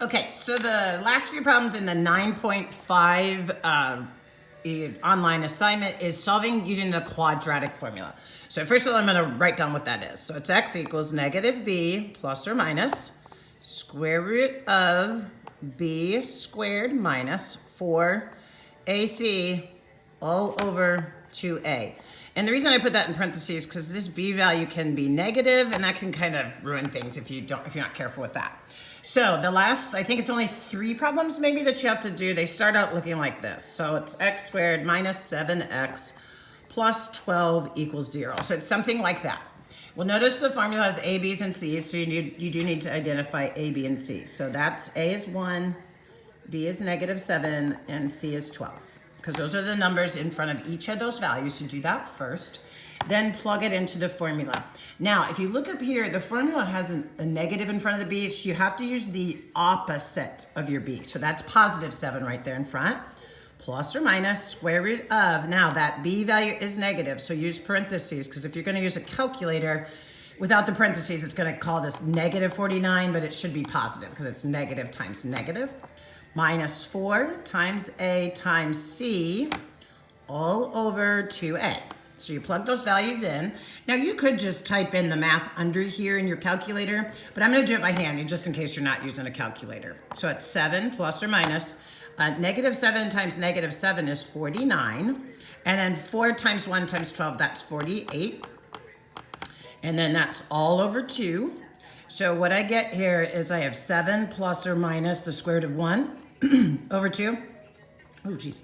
Okay, so the last few problems in the 9.5 online assignment is solving using the quadratic formula. So first of all, I'm going to write down what that is. So it's x equals negative b plus or minus square root of b squared minus 4ac all over 2a. And the reason I put that in parentheses is because this b value can be negative, and that can kind of ruin things if you're not careful with that. So the last, I think it's only 3 problems maybe that you have to do. They start out looking like this. So it's x squared minus 7x plus 12 equals 0. So it's something like that. Well, notice the formula has a, b's, and c's, so you do need to identify a, b, and c. So that's a is 1, b is negative 7, and c is 12. Because those are the numbers in front of each of those values. You do that first, then plug it into the formula. Now, if you look up here, the formula has a negative in front of the b, so you have to use the opposite of your b. So that's positive 7 right there in front, plus or minus square root of. Now, that b value is negative, so use parentheses, because if you're going to use a calculator, without the parentheses, it's going to call this negative 49, but it should be positive, because it's negative times negative. Minus 4 times a times c all over 2a. So you plug those values in. Now you could just type in the math under here in your calculator, but I'm going to do it by hand just in case you're not using a calculator. So it's 7 plus or minus negative 7 times negative 7 is 49. And then 4 times 1 times 12, that's 48. And then that's all over 2. So what I get here is I have 7 plus or minus the square root of 1 over 2. Oh, geez.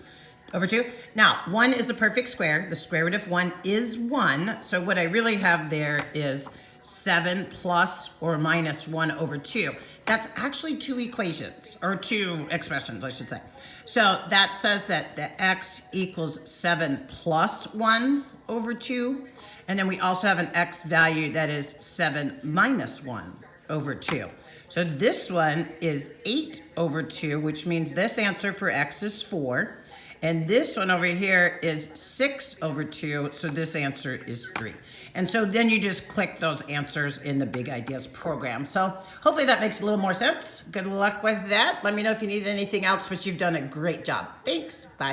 Over 2. Now, 1 is a perfect square. The square root of 1 is 1. So what I really have there is 7 plus or minus 1 over 2. That's actually 2 equations, or 2 expressions, I should say. So that says that the x equals 7 plus 1 over 2. And then we also have an x value that is 7 minus 1 over 2. So this one is 8 over 2, which means this answer for x is 4. And this one over here is 6 over 2, so this answer is 3. And so then you just click those answers in the Big Ideas program. So hopefully that makes a little more sense. Good luck with that. Let me know if you need anything else, but you've done a great job. Thanks. Bye.